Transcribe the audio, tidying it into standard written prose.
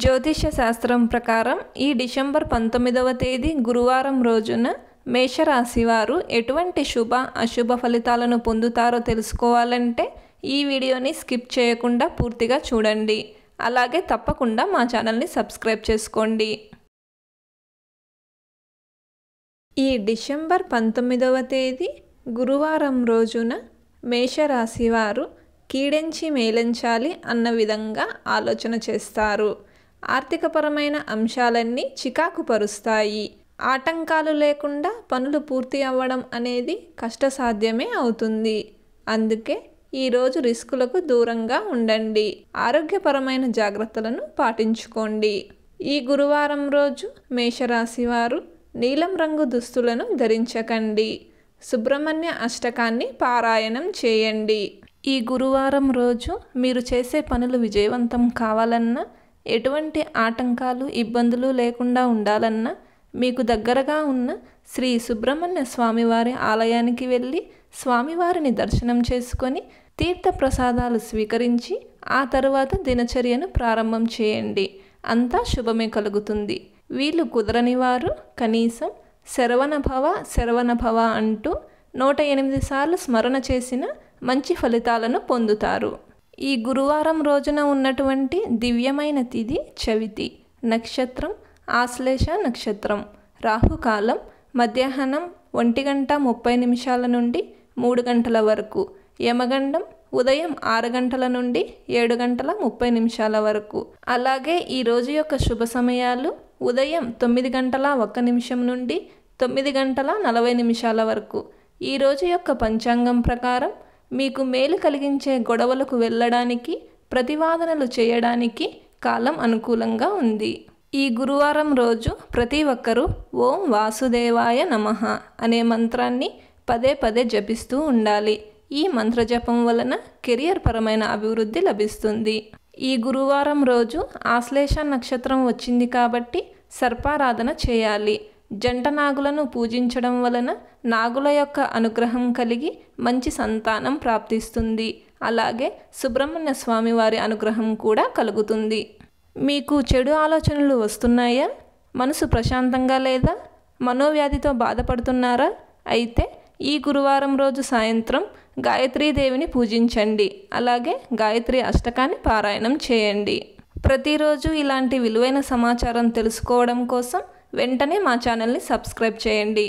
జ్యోతిష్య శాస్త్రం ప్రకారం ఈ డిసెంబర్ 19వ తేదీ గురువారం రోజున మేషరాశి వారు ఎటువంటి శుభ అశుభ ఫలితాలను పొందుతారో తెలుసుకోవాలంటే ఈ వీడియోని స్కిప్ చేయకుండా పూర్తిగా చూడండి. అలాగే తప్పకుండా మా ఛానల్ని సబ్స్క్రైబ్ చేసుకోండి. ఈ డిసెంబర్ 19వ తేదీ గురువారం రోజున మేషరాశి వారు కీడెంచి మేలెంచాలి అన్న విధంగా ఆలోచన చేస్తారు. ఆర్థికపరమైన అంశాలన్నీ చికాకు పరుస్తాయి. ఆటంకాలు లేకుండా పనులు పూర్తి అవ్వడం అనేది కష్టసాధ్యమే అవుతుంది. అందుకే ఈరోజు రిస్కులకు దూరంగా ఉండండి. ఆరోగ్యపరమైన జాగ్రత్తలను పాటించుకోండి. ఈ గురువారం రోజు మేషరాశి వారు నీలం రంగు దుస్తులను ధరించకండి. సుబ్రహ్మణ్య అష్టకాన్ని పారాయణం చేయండి. ఈ గురువారం రోజు మీరు చేసే పనులు విజయవంతం కావాలన్నా, ఎటువంటి ఆటంకాలు ఇబ్బందులు లేకుండా ఉండాలన్నా మీకు దగ్గరగా ఉన్న శ్రీ సుబ్రహ్మణ్య స్వామివారి ఆలయానికి వెళ్ళి స్వామివారిని దర్శనం చేసుకొని తీర్థప్రసాదాలు స్వీకరించి ఆ తరువాత దినచర్యను ప్రారంభం చేయండి. అంతా శుభమే కలుగుతుంది. వీళ్ళు కుదరని వారు కనీసం శరవణభవ అంటూ 108 సార్లు స్మరణ చేసిన మంచి ఫలితాలను పొందుతారు. ఈ గురువారం రోజున ఉన్నటువంటి దివ్యమైన తిథి చవితి, నక్షత్రం ఆశ్లేష నక్షత్రం, రాహుకాలం మధ్యాహ్నం 1:30 నుండి 3 గంటల వరకు, యమగండం ఉదయం 6 గంటల నుండి 7:30 వరకు. అలాగే ఈ రోజు యొక్క శుభ సమయాలు ఉదయం 9:01 నుండి 9:40 వరకు. ఈ రోజు యొక్క పంచాంగం ప్రకారం మీకు మేలు కలిగించే గొడవలకు వెళ్ళడానికి, ప్రతివాదనలు చేయడానికి కాలం అనుకూలంగా ఉంది. ఈ గురువారం రోజు ప్రతి ఒక్కరూ ఓం వాసుదేవాయ నమః అనే మంత్రాన్ని పదే జపిస్తూ ఉండాలి. ఈ మంత్రజపం వలన కెరియర్ పరమైన అభివృద్ధి లభిస్తుంది. ఈ గురువారం రోజు ఆశ్లేష నక్షత్రం వచ్చింది కాబట్టి సర్పారాధన చేయాలి. జంట నాగులను పూజించడం వలన నాగుల యొక్క అనుగ్రహం కలిగి మంచి సంతానం ప్రాప్తిస్తుంది. అలాగే సుబ్రహ్మణ్య స్వామి వారి అనుగ్రహం కూడా కలుగుతుంది. మీకు చెడు ఆలోచనలు వస్తున్నాయా? మనసు ప్రశాంతంగా లేదా? మనోవ్యాధితో బాధపడుతున్నారా? అయితే ఈ గురువారం రోజు సాయంత్రం గాయత్రీదేవిని పూజించండి. అలాగే గాయత్రి అష్టకాన్ని పారాయణం చేయండి. ప్రతిరోజు ఇలాంటి విలువైన సమాచారం తెలుసుకోవడం కోసం వెంటనే మా ఛానల్ని సబ్స్క్రైబ్ చేయండి.